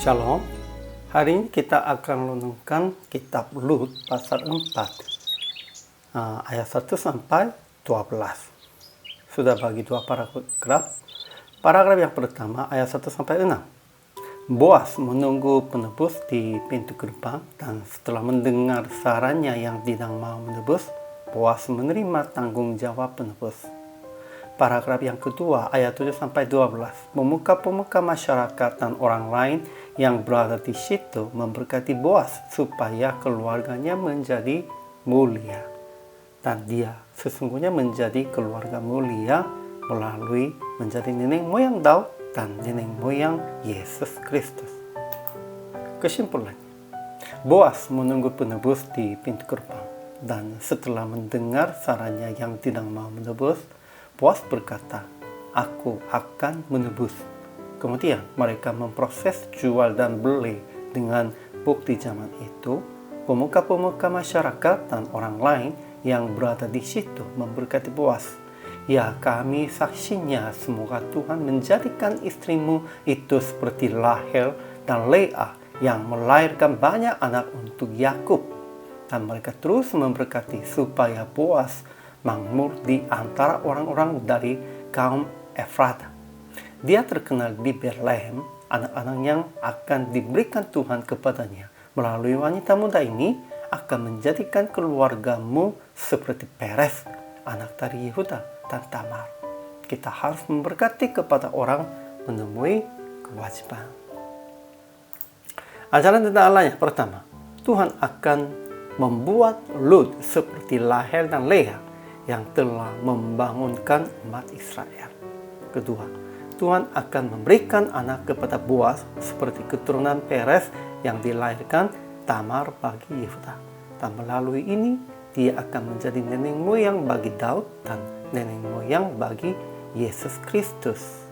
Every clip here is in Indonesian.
Shalom. Hari ini kita akan renungkan kitab Lut pasal 4 ayat 1 sampai 12. Sudah bagi dua paragraf. Paragraf yang pertama ayat 1 sampai 6. Boas menunggu penebus di pintu gerbang, dan setelah mendengar sarannya yang tidak mau menebus, Boas menerima tanggung jawab penebus. Paragraf yang kedua ayat 7 sampai 12. Pemuka-pemuka masyarakat dan orang lain yang berada di situ memberkati Boas supaya keluarganya menjadi mulia, dan dia sesungguhnya menjadi keluarga mulia melalui menjadi nenek moyang Daud dan nenek moyang Yesus Kristus. Kesimpulannya, Boas menunggu penebus di pintu gerbang, dan setelah mendengar sarannya yang tidak mau menebus, Boas berkata, "Aku akan menebus." Kemudian mereka memproses jual dan beli. Dengan bukti zaman itu, pemuka-pemuka masyarakat dan orang lain yang berada di situ memberkati Boas. "Ya, kami saksinya, semoga Tuhan menjadikan istrimu itu seperti Rahel dan Leah yang melahirkan banyak anak untuk Yakub." Dan mereka terus memberkati supaya Boas makmur di antara orang-orang dari kaum Efrata. Dia terkenal di Betlehem. Anak-anak yang akan diberikan Tuhan kepadanya melalui wanita muda ini akan menjadikan keluargamu seperti Peres, anak dari Yehuda, dan Tamar. Kita harus memberkati kepada orang menemui kewajiban. Ajaran tentang Allah yang pertama, Tuhan akan membuat Lut seperti Rahel dan Leah yang telah membangunkan umat Israel. Kedua, Tuhan akan memberikan anak kepada Boas seperti keturunan Peres yang dilahirkan Tamar bagi Yehuda. Dan melalui ini, dia akan menjadi nenek moyang bagi Daud dan nenek moyang bagi Yesus Kristus.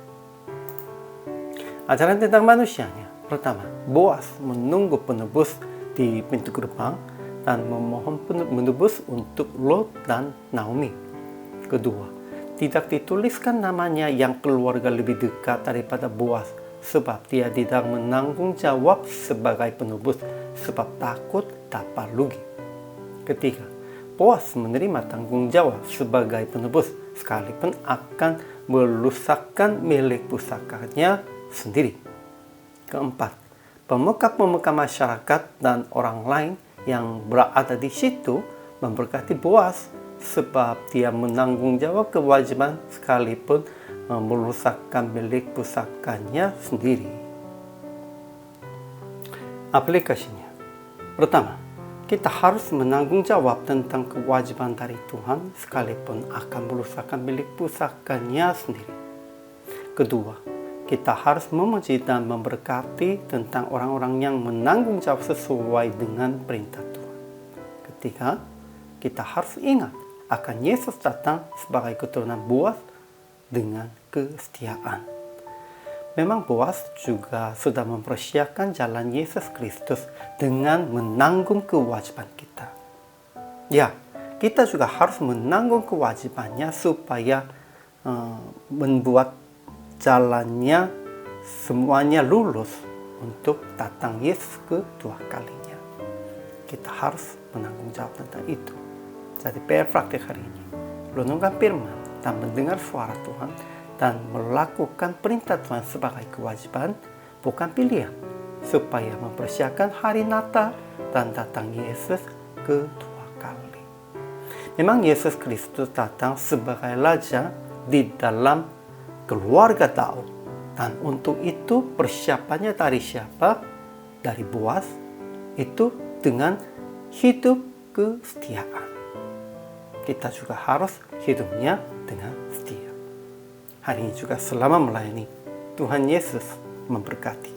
Ajaran tentang manusianya. Pertama, Boas menunggu penebus di pintu gerbang dan memohon menebus untuk Lot dan Naomi. Kedua, tidak dituliskan namanya yang keluarga lebih dekat daripada Boas, sebab dia tidak menanggung jawab sebagai penebus, sebab takut dapat rugi. Ketiga, Boas menerima tanggung jawab sebagai penebus, sekalipun akan merusakkan milik pusakanya sendiri. Keempat, pemuka-pemuka masyarakat dan orang lain yang berada di situ memberkati Boas sebab dia menanggung jawab kewajiban sekalipun merusakkan milik pusakanya sendiri. Aplikasinya. Pertama, kita harus menanggung jawab tentang kewajiban dari Tuhan sekalipun akan merusakkan milik pusakanya sendiri. Kedua, kita harus memuji dan memberkati tentang orang-orang yang menanggung jawab sesuai dengan perintah Tuhan. Ketiga, kita harus ingat akan Yesus datang sebagai keturunan Boas dengan kesetiaan. Memang Boas juga sudah mempersiapkan jalan Yesus Kristus dengan menanggung kewajiban kita. Ya, kita juga harus menanggung kewajibannya supaya membuat jalannya semuanya lulus untuk datang Yesus kedua kalinya. Kita harus menanggung jawab tentang itu. Jadi PR praktik hari ini, renungkan firman dan mendengar suara Tuhan dan melakukan perintah Tuhan sebagai kewajiban, bukan pilihan, supaya mempersiapkan hari Natal dan datang Yesus kedua kali. Memang Yesus Kristus datang sebagai Raja di dalam keluarga Daud, dan untuk itu persiapannya dari siapa? Dari Boas, itu dengan hidup kesetiaan. Kita juga harus hidupnya dengan setia. Hari ini juga selama melayani, Tuhan Yesus memberkati.